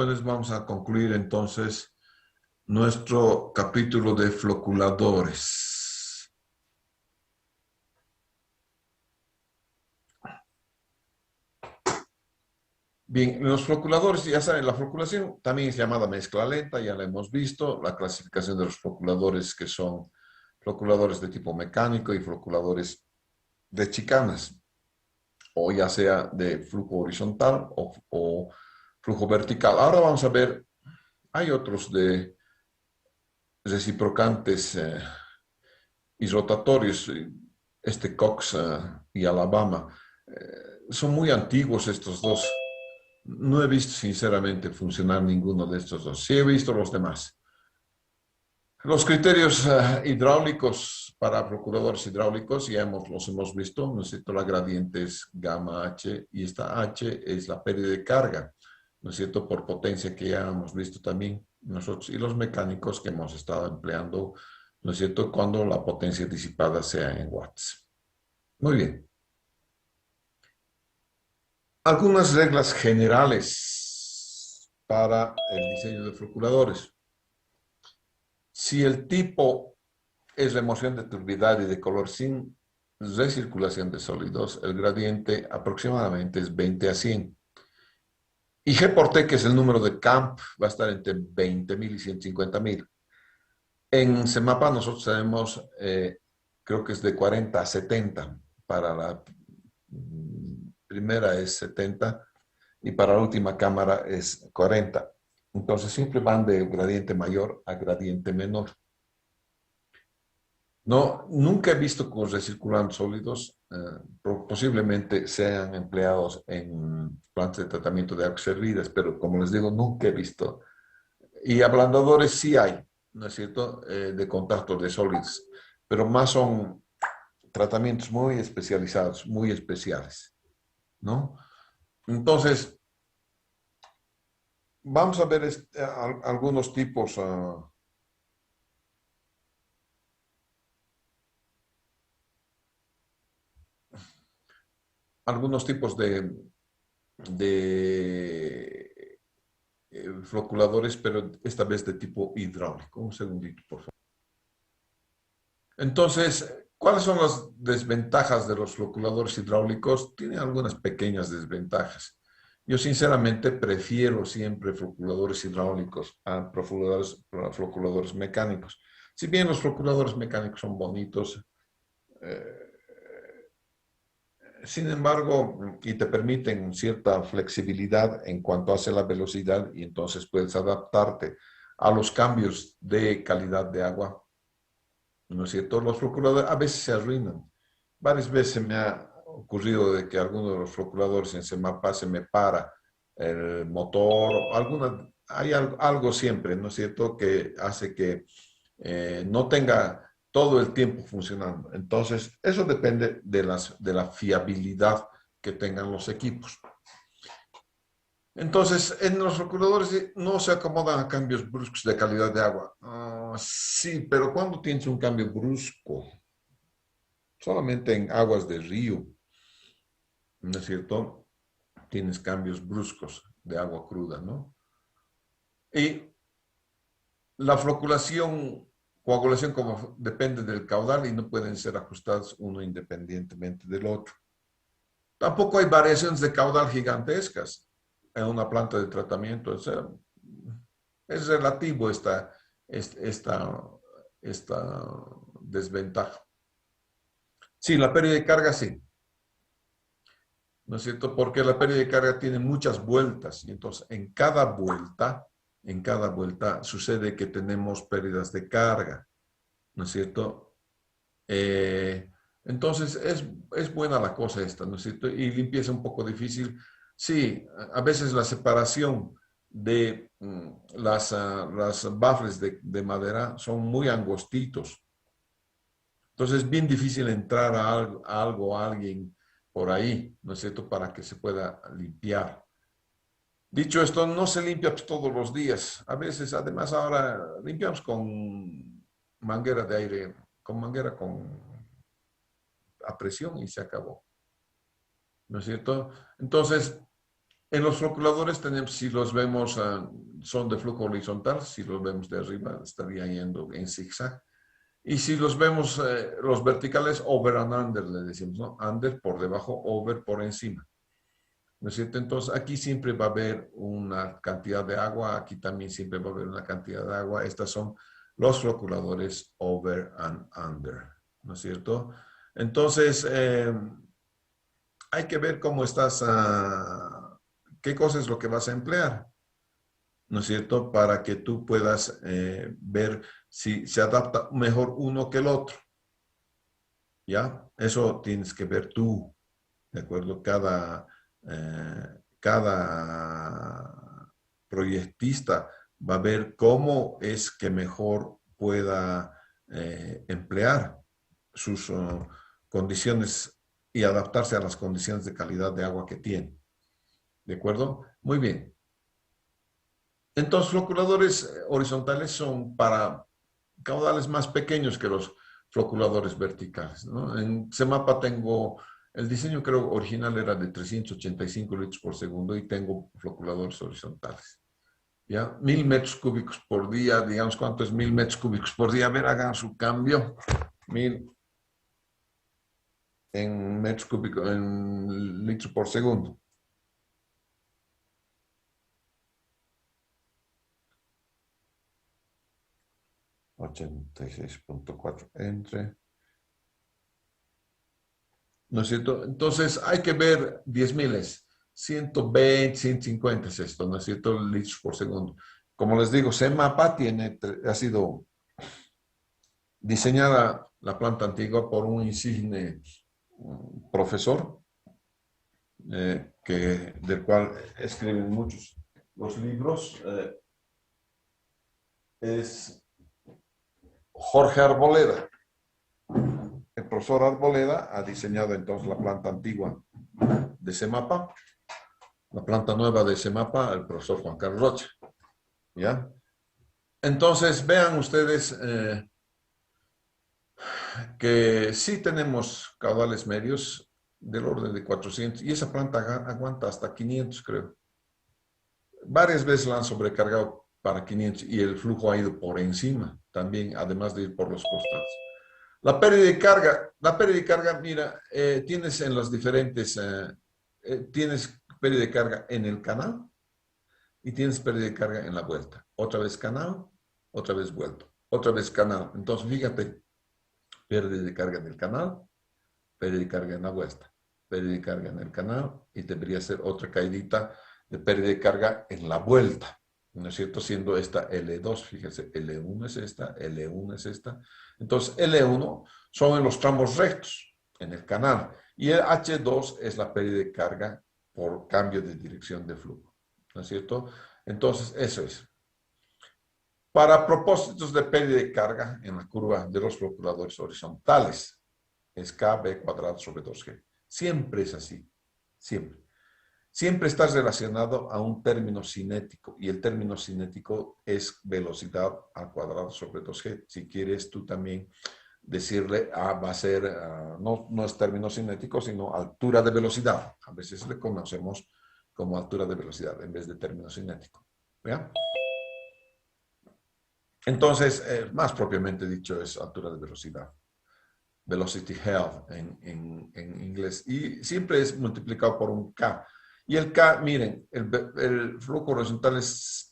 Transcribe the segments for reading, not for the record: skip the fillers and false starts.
pues vamos a concluir entonces nuestro capítulo de floculadores. Bien, los floculadores, ya saben, la floculación también es llamada mezcla lenta, ya la hemos visto, la clasificación de los floculadores que son floculadores de tipo mecánico y floculadores de chicanas, o ya sea de flujo horizontal o flujo vertical. Ahora vamos a ver, hay otros de reciprocantes y rotatorios, Cox y Alabama. Son muy antiguos estos dos. No he visto sinceramente funcionar ninguno de estos dos. Sí he visto los demás. Los criterios hidráulicos para procuradores hidráulicos ya los hemos visto, ¿no es cierto? La gradiente es gamma H y esta H es la pérdida de carga, ¿no es cierto? Por potencia que ya hemos visto también nosotros y los mecánicos que hemos estado empleando, ¿no es cierto? Cuando la potencia disipada sea en watts. Muy bien. Algunas reglas generales para el diseño de floculadores. Si el tipo es remoción de turbidad y de color sin recirculación de sólidos, el gradiente aproximadamente es 20 a 100. Y G por T, que es el número de Camp, va a estar entre 20.000 y 150.000. En CEMAPA nosotros tenemos, creo que es de 40 a 70. Para la primera es 70 y para la última cámara es 40. Entonces siempre van de gradiente mayor a gradiente menor. No, nunca he visto con recirculantes sólidos, posiblemente sean empleados en plantas de tratamiento de aguas servidas, pero como les digo, nunca he visto. Y ablandadores sí hay, ¿no es cierto?, de contacto de sólidos, pero más son tratamientos muy especializados, muy especiales, ¿no? Entonces, vamos a ver algunos tipos. Algunos tipos de floculadores, pero esta vez de tipo hidráulico. Un segundito, por favor. Entonces, ¿cuáles son las desventajas de los floculadores hidráulicos? Tienen algunas pequeñas desventajas. Yo sinceramente prefiero siempre floculadores hidráulicos a floculadores mecánicos. Si bien los floculadores mecánicos son bonitos, eh, sin embargo, y te permiten cierta flexibilidad en cuanto hace la velocidad y entonces puedes adaptarte a los cambios de calidad de agua, ¿no es cierto? Los floculadores a veces se arruinan. Varias veces me ha ocurrido de que alguno de los floculadores en Semapa se me para el motor, hay algo siempre, ¿no es cierto?, que hace que no tenga todo el tiempo funcionando. Entonces, eso depende de la fiabilidad que tengan los equipos. Entonces, en los floculadores no se acomodan a cambios bruscos de calidad de agua. Sí, pero cuando tienes un cambio brusco, solamente en aguas de río, ¿no es cierto?, tienes cambios bruscos de agua cruda, ¿no? Y la floculación, coagulación, como depende del caudal y no pueden ser ajustados uno independientemente del otro. Tampoco hay variaciones de caudal gigantescas en una planta de tratamiento. O sea, es relativo esta desventaja. Sí, la pérdida de carga sí. ¿No es cierto? Porque la pérdida de carga tiene muchas vueltas y entonces en cada vuelta sucede que tenemos pérdidas de carga, ¿no es cierto? Entonces es buena la cosa esta, ¿no es cierto? Y limpieza un poco difícil. Sí, a veces la separación de las baffles de madera son muy angostitos. Entonces es bien difícil entrar a alguien por ahí, ¿no es cierto?, para que se pueda limpiar. Dicho esto, no se limpia pues, todos los días. A veces, además, ahora limpiamos con manguera de aire, con manguera a presión y se acabó. ¿No es cierto? Entonces, En los floculadores tenemos, si los vemos, son de flujo horizontal, si los vemos de arriba estaría yendo en zigzag. Y si los vemos, los verticales, over and under, le decimos, ¿no? Under por debajo, over por encima. ¿No es cierto? Entonces, aquí siempre va a haber una cantidad de agua, aquí también siempre va a haber una cantidad de agua. Estas son los floculadores over and under, ¿no es cierto? Entonces, hay que ver cómo estás, qué cosa es lo que vas a emplear, ¿no es cierto? Para que tú puedas ver si se adapta mejor uno que el otro, ¿ya? Eso tienes que ver tú, ¿de acuerdo? Cada proyectista va a ver cómo es que mejor pueda emplear sus condiciones y adaptarse a las condiciones de calidad de agua que tiene. ¿De acuerdo? Muy bien. Entonces, floculadores horizontales son para caudales más pequeños que los floculadores verticales, ¿no? En CEMAPA tengo, el diseño creo original era de 385 litros por segundo y tengo floculadores horizontales. ¿Ya? 1000 metros cúbicos por día, digamos, ¿cuánto es 1000 metros cúbicos por día? A ver, hagan su cambio. 1000 en metros cúbicos, en litros por segundo. $86.4 entre. ¿No es cierto? Entonces hay que ver 10.000 es 120, 150 es esto, ¿no es cierto? Litros por segundo. Como les digo, CEMAPA ha sido diseñada la planta antigua por un insigne profesor, del cual escriben muchos los libros. Es Jorge Arboleda. El profesor Arboleda ha diseñado entonces la planta antigua de CEMAPA, la planta nueva de CEMAPA, el profesor Juan Carlos Rocha. ¿Ya? Entonces, vean ustedes que sí tenemos caudales medios del orden de 400 y esa planta aguanta hasta 500, creo. Varias veces la han sobrecargado para 500 y el flujo ha ido por encima también, además de ir por los costados. La pérdida de carga, mira, tienes en los diferentes, tienes pérdida de carga en el canal y tienes pérdida de carga en la vuelta. Otra vez canal, otra vez vuelto, otra vez canal. Entonces, fíjate, pérdida de carga en el canal, pérdida de carga en la vuelta, pérdida de carga en el canal y debería ser otra caidita de pérdida de carga en la vuelta. ¿No es cierto? Siendo esta L2, fíjense, L1 es esta, L1 es esta. Entonces, L1 son en los tramos rectos, en el canal, y el H2 es la pérdida de carga por cambio de dirección de flujo. ¿No es cierto? Entonces, eso es. Para propósitos de pérdida de carga en la curva de los floculadores horizontales, es KB cuadrado sobre 2G. Siempre es así, siempre. Siempre está relacionado a un término cinético y el término cinético es velocidad al cuadrado sobre 2G. Si quieres tú también decirle, va a ser, no es término cinético, sino altura de velocidad. A veces le conocemos como altura de velocidad en vez de término cinético. ¿Ya? Entonces, más propiamente dicho, es altura de velocidad. Velocity health en inglés. Y siempre es multiplicado por un K. Y el K, miren, el flujo horizontal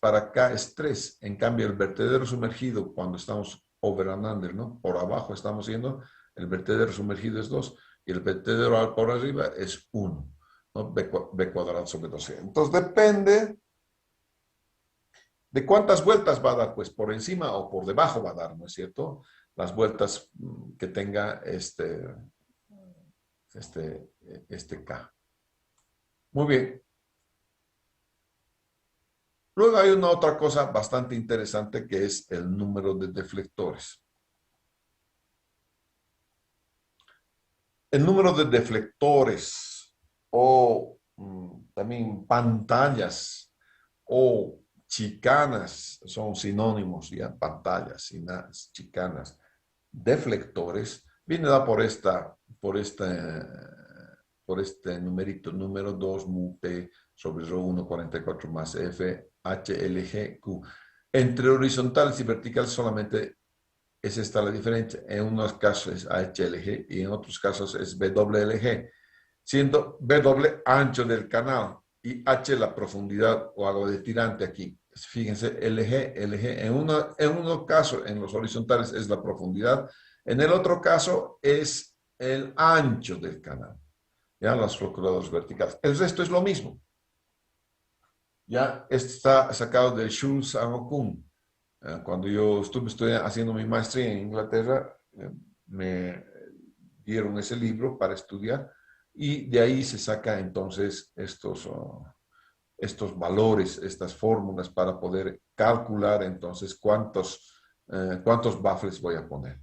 para K es 3. En cambio, el vertedero sumergido, cuando estamos over and under, ¿no? Por abajo estamos yendo, el vertedero sumergido es 2. Y el vertedero por arriba es 1. ¿No? B cuadrado sobre 12. Entonces, depende de cuántas vueltas va a dar, pues por encima o por debajo va a dar, ¿no es cierto? Las vueltas que tenga este K. Muy bien. Luego hay una otra cosa bastante interesante que es el número de deflectores. El número de deflectores o también pantallas o chicanas son sinónimos, ya, pantallas, chicanas, deflectores, viene dado por este numerito, número 2 mu P sobre Rho 44 más F, HLG, Q. Entre horizontales y verticales solamente es esta la diferencia. En unos casos es HLG y en otros casos es WLG, siendo W ancho del canal y H la profundidad o agua de tirante aquí. Fíjense, LG. En uno caso, en los horizontales es la profundidad, en el otro caso es el ancho del canal. Ya los floculadores verticales. El resto es lo mismo. Ya está sacado de Schulz and Okun. Cuando yo estuve haciendo mi maestría en Inglaterra, me dieron ese libro para estudiar y de ahí se saca entonces estos valores, estas fórmulas para poder calcular entonces cuántos baffles voy a poner.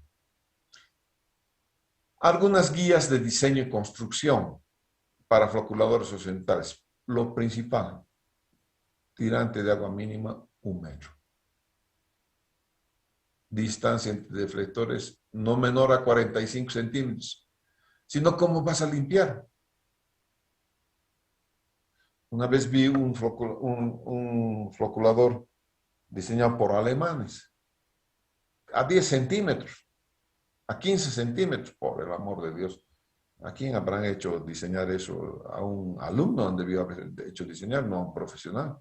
Algunas guías de diseño y construcción para floculadores horizontales. Lo principal, tirante de agua mínima, 1 metro. Distancia entre deflectores no menor a 45 centímetros. Si no, ¿cómo vas a limpiar? Una vez vi un floculador diseñado por alemanes a 10 centímetros, a 15 centímetros, por el amor de Dios. ¿A quién habrán hecho diseñar eso? A un alumno debió haber hecho diseñar, no a un profesional.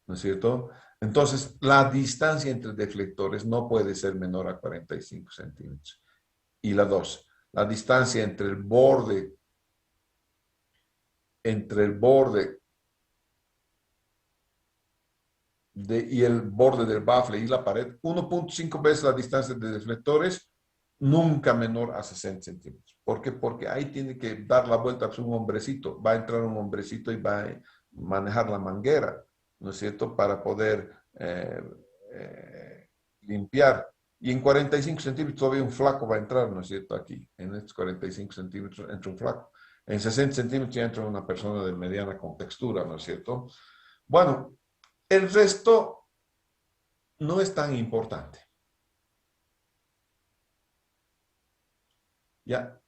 ¿No es cierto? Entonces, la distancia entre deflectores no puede ser menor a 45 centímetros. Y la 2, la distancia entre el borde y el borde del baffle y la pared, 1.5 veces la distancia de deflectores, nunca menor a 60 centímetros. ¿Por qué? Porque ahí tiene que dar la vuelta a un hombrecito. Va a entrar un hombrecito y va a manejar la manguera, ¿no es cierto?, para poder limpiar. Y en 45 centímetros todavía un flaco va a entrar, ¿no es cierto?, aquí. En estos 45 centímetros entra un flaco. En 60 centímetros ya entra una persona de mediana contextura, ¿no es cierto? Bueno, el resto no es tan importante. Ya.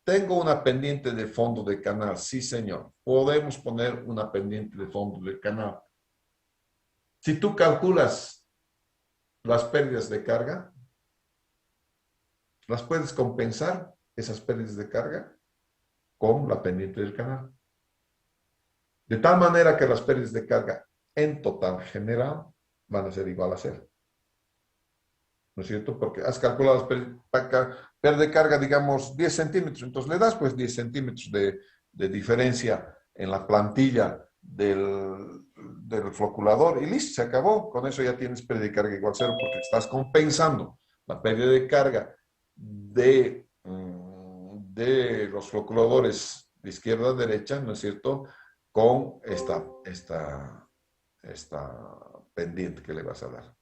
Tengo una pendiente de fondo de canal. Sí, señor. Podemos poner una pendiente de fondo de canal. Si tú calculas las pérdidas de carga, las puedes compensar, esas pérdidas de carga, con la pendiente del canal. De tal manera que las pérdidas de carga en total general van a ser igual a 0. ¿No es cierto? Porque has calculado pérdida de carga, digamos, 10 centímetros. Entonces le das pues 10 centímetros de diferencia en la plantilla del floculador y listo, se acabó. Con eso ya tienes pérdida de carga igual a 0 porque estás compensando la pérdida de carga de los floculadores de izquierda a derecha, ¿no es cierto?, con esta pendiente que le vas a dar.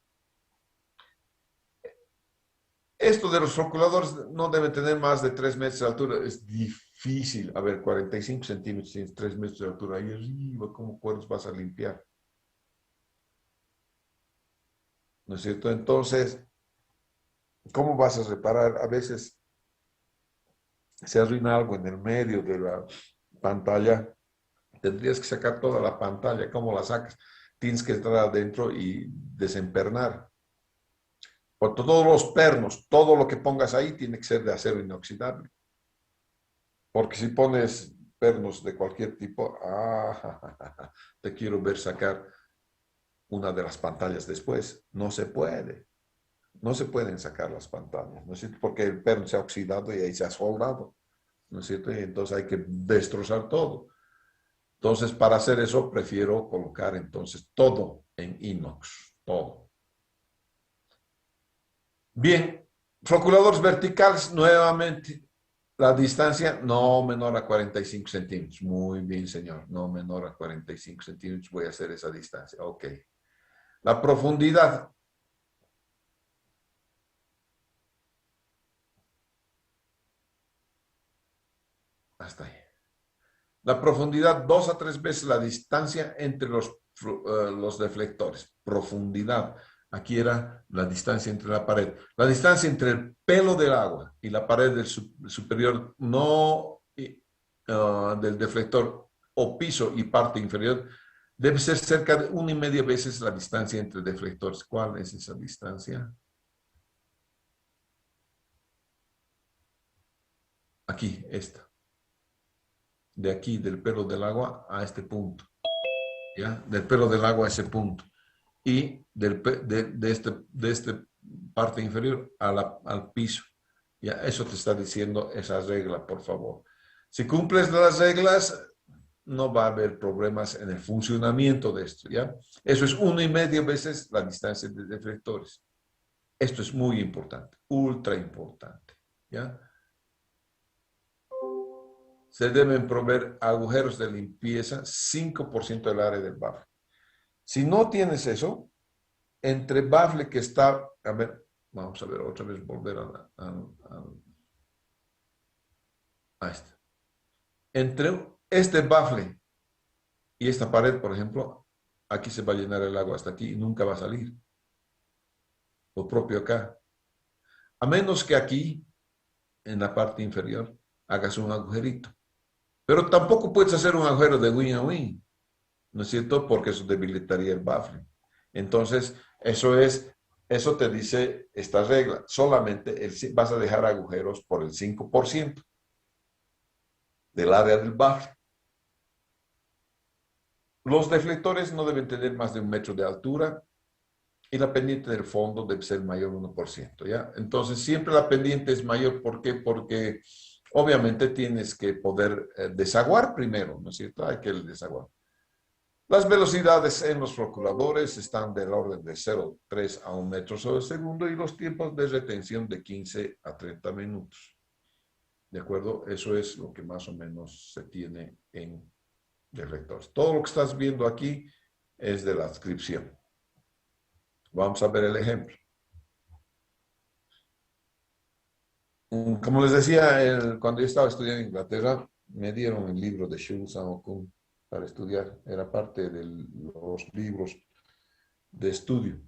Esto de los floculadores no debe tener más de 3 metros de altura. Es difícil. A ver, 45 centímetros tienes 3 metros de altura. Ahí arriba, ¿cómo cuernos vas a limpiar? ¿No es cierto? Entonces, ¿cómo vas a reparar? A veces se arruina algo en el medio de la pantalla. Tendrías que sacar toda la pantalla. ¿Cómo la sacas? Tienes que entrar adentro y desempernar. Por todos los pernos, todo lo que pongas ahí tiene que ser de acero inoxidable. Porque si pones pernos de cualquier tipo, te quiero ver sacar una de las pantallas después. No se puede. No se pueden sacar las pantallas, ¿no es cierto? Porque el perno se ha oxidado y ahí se ha soldado, ¿no es cierto? Y entonces hay que destrozar todo. Entonces, para hacer eso, prefiero colocar entonces todo en inox, todo. Bien, floculadores verticales, nuevamente, la distancia no menor a 45 centímetros. Muy bien, señor, no menor a 45 centímetros voy a hacer esa distancia. Ok. La profundidad. Hasta ahí. La profundidad, 2 a 3 veces la distancia entre los deflectores. Profundidad. Aquí era la distancia entre la pared. La distancia entre el pelo del agua y la pared del superior, no del deflector, o piso y parte inferior debe ser cerca de 1,5 veces la distancia entre deflectores. ¿Cuál es esa distancia? Aquí, esta. De aquí, del pelo del agua a este punto. ¿Ya? Del pelo del agua a ese punto. Y de este parte inferior al piso. Ya, eso te está diciendo esa regla, por favor. Si cumples las reglas, no va a haber problemas en el funcionamiento de esto, ¿ya? Eso es 1,5 veces la distancia de deflectores. Esto es muy importante, ultra importante, ¿ya? Se deben proveer agujeros de limpieza 5% del área del bafle. Si no tienes eso, entre bafle que está, a ver, vamos a ver otra vez, volver a este. Entre este bafle y esta pared, por ejemplo, aquí se va a llenar el agua hasta aquí y nunca va a salir. Lo propio acá. A menos que aquí, en la parte inferior, hagas un agujerito. Pero tampoco puedes hacer un agujero de win a win, ¿no es cierto? Porque eso debilitaría el bafle. Entonces, eso te dice esta regla. Solamente vas a dejar agujeros por el 5% del área del bafle. Los deflectores no deben tener más de 1 metro de altura y la pendiente del fondo debe ser mayor 1%, ¿ya? Entonces, siempre la pendiente es mayor. ¿Por qué? Porque obviamente tienes que poder desaguar primero, ¿no es cierto? Hay que desaguar. Las velocidades en los floculadores están del orden de 0,3 a 1 metro sobre segundo y los tiempos de retención de 15 a 30 minutos. ¿De acuerdo? Eso es lo que más o menos se tiene en deflectores. Todo lo que estás viendo aquí es de la adscripción. Vamos a ver el ejemplo. Como les decía, cuando yo estaba estudiando en Inglaterra, me dieron el libro de Shul San-Okun para estudiar. Era parte de los libros de estudio,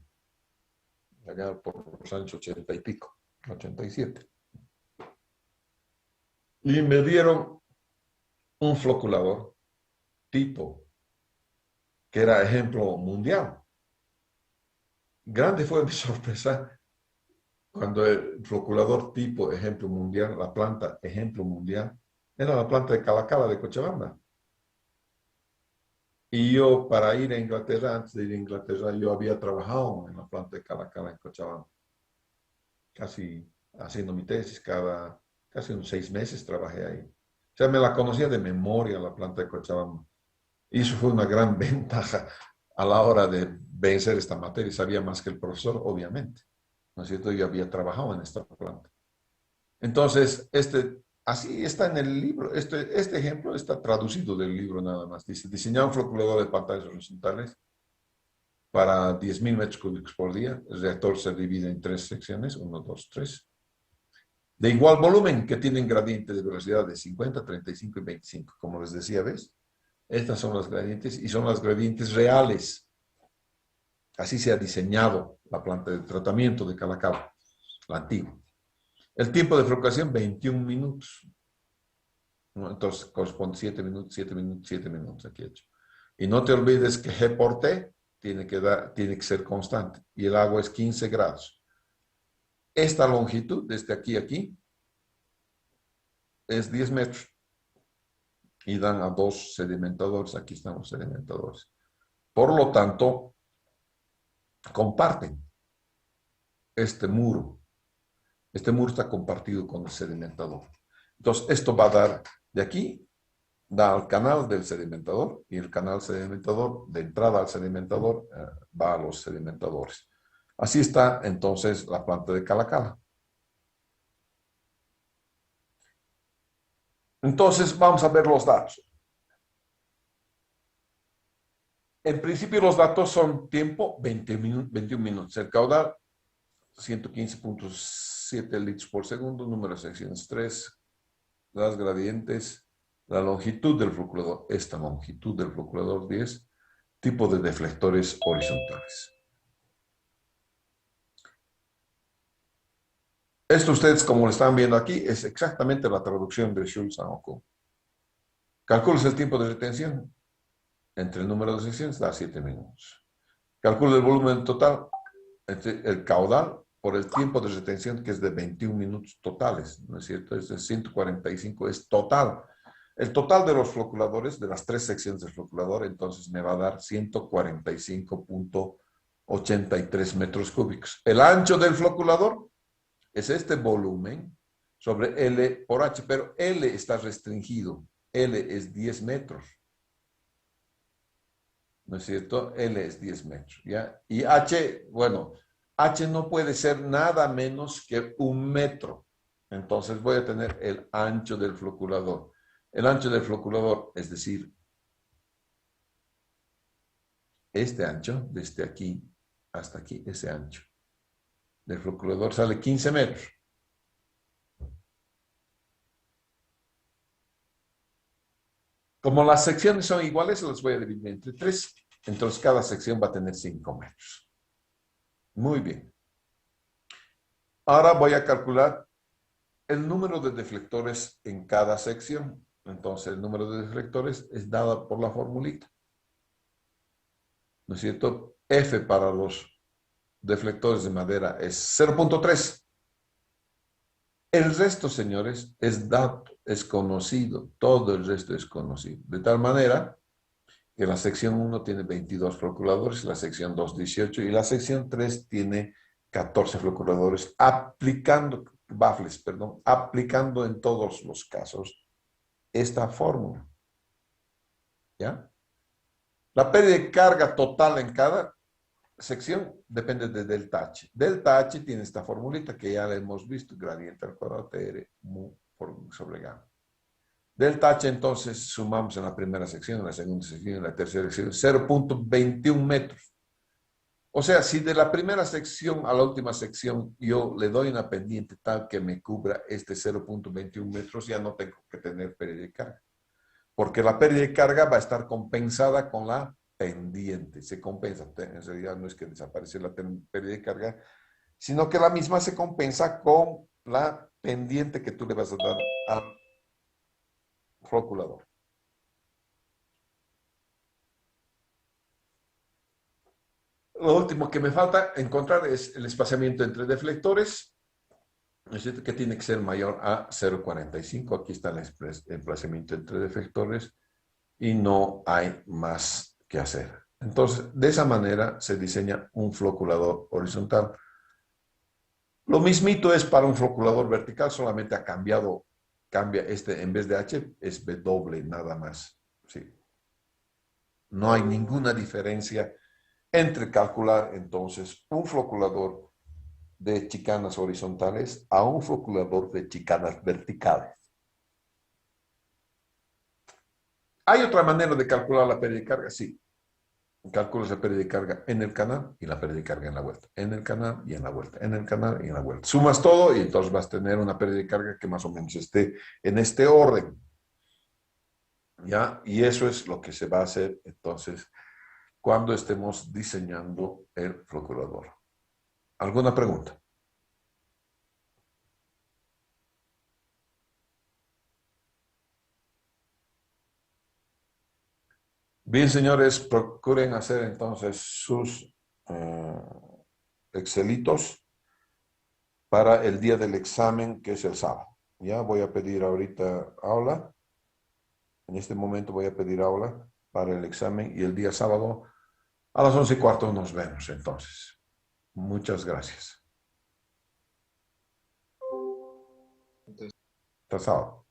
allá por los años 80 y pico, 87. Y me dieron un floculador tipo, que era ejemplo mundial. Grande fue mi sorpresa cuando el floculador tipo ejemplo mundial, la planta ejemplo mundial, era la planta de Calacala de Cochabamba. Y yo, para ir a Inglaterra, antes de ir a Inglaterra, yo había trabajado en la planta de Calacala en Cochabamba. Casi haciendo mi tesis, casi unos 6 meses trabajé ahí. O sea, me la conocía de memoria la planta de Cochabamba. Y eso fue una gran ventaja a la hora de vencer esta materia. Sabía más que el profesor, obviamente. ¿No es cierto? Yo había trabajado en esta planta. Entonces, así está en el libro. Este ejemplo está traducido del libro nada más. Dice, diseñar un floculador de pantallas horizontales para 10.000 metros cúbicos por día. El reactor se divide en 3 secciones, 1, 2, 3. De igual volumen, que tienen gradiente de velocidad de 50, 35 y 25. Como les decía, ¿ves? Estas son las gradientes y son las gradientes reales. Así se ha diseñado la planta de tratamiento de Calacala, la antigua. El tiempo de floculación, 21 minutos. Entonces, corresponde 7 minutos, 7 minutos, 7 minutos aquí hecho. Y no te olvides que G por T tiene que ser constante. Y el agua es 15 grados. Esta longitud, desde aquí a aquí, es 10 metros. Y dan a 2 sedimentadores. Aquí están los sedimentadores. Por lo tanto, comparten este muro. Este muro está compartido con el sedimentador. Entonces, esto va a dar de aquí, da al canal del sedimentador y el canal sedimentador, de entrada al sedimentador, va a los sedimentadores. Así está entonces la planta de Calacala. Entonces, vamos a ver los datos. En principio, los datos son tiempo 21 minutos. El caudal, 115.7 litros por segundo, número de secciones 3, las gradientes, la longitud del floculador, esta longitud del floculador 10, tipo de deflectores horizontales. Esto ustedes, como lo están viendo aquí, es exactamente la traducción de Shul San-Okun. Calculas el tiempo de retención entre el número de secciones, da 7 minutos. Calcula el volumen total entre el caudal por el tiempo de retención, que es de 21 minutos totales, ¿no es cierto? Es de 145, es total. El total de los floculadores, de las 3 secciones del floculador, entonces me va a dar 145,83 metros cúbicos. El ancho del floculador es este volumen sobre L por H, pero L está restringido. L es 10 metros. ¿No es cierto? L es 10 metros, ¿ya? Y H, bueno, H no puede ser nada menos que 1 metro. Entonces voy a tener el ancho del floculador. El ancho del floculador, es decir, este ancho, desde aquí hasta aquí, ese ancho del floculador sale 15 metros. Como las secciones son iguales, las voy a dividir entre 3. Entonces cada sección va a tener 5 metros. Muy bien. Ahora voy a calcular el número de deflectores en cada sección. Entonces el número de deflectores es dado por la formulita. ¿No es cierto? F para los deflectores de madera es 0,3. El resto, señores, es dato, es conocido. Todo el resto es conocido. De tal manera que la sección 1 tiene 22 floculadores, la sección 2 18 y la sección 3 tiene 14 floculadores, baffles, perdón, aplicando en todos los casos esta fórmula. ¿Ya? La pérdida de carga total en cada sección depende de delta H. Delta H tiene esta formulita que ya la hemos visto, gradiente al cuadrado TR mu sobre gamma. Delta H entonces sumamos en la primera sección, en la segunda sección, en la tercera sección, 0,21 metros. O sea, si de la primera sección a la última sección yo le doy una pendiente tal que me cubra este 0,21 metros, ya no tengo que tener pérdida de carga. Porque la pérdida de carga va a estar compensada con la pendiente. Se compensa. En realidad no es que desaparece la pérdida de carga, sino que la misma se compensa con la pendiente que tú le vas a dar al floculador. Lo último que me falta encontrar es el espaciamiento entre deflectores, que tiene que ser mayor a 0,45. Aquí está el espaciamiento entre deflectores y no hay más que hacer. Entonces, de esa manera se diseña un floculador horizontal. Lo mismito es para un floculador vertical, solamente cambia este, en vez de H, es W nada más. Sí. No hay ninguna diferencia entre calcular entonces un floculador de chicanas horizontales a un floculador de chicanas verticales. ¿Hay otra manera de calcular la pérdida de carga? Sí. Calculas la pérdida de carga en el canal y la pérdida de carga en la vuelta. En el canal y en la vuelta. En el canal y en la vuelta. Sumas todo y entonces vas a tener una pérdida de carga que más o menos esté en este orden. ¿Ya? Y eso es lo que se va a hacer entonces cuando estemos diseñando el floculador. ¿Alguna pregunta? Bien, señores, procuren hacer entonces sus Excelitos para el día del examen, que es el sábado. Ya voy a pedir ahorita aula. En este momento voy a pedir aula para el examen y el día sábado a las 11:15 nos vemos entonces. Muchas gracias. Hasta sábado.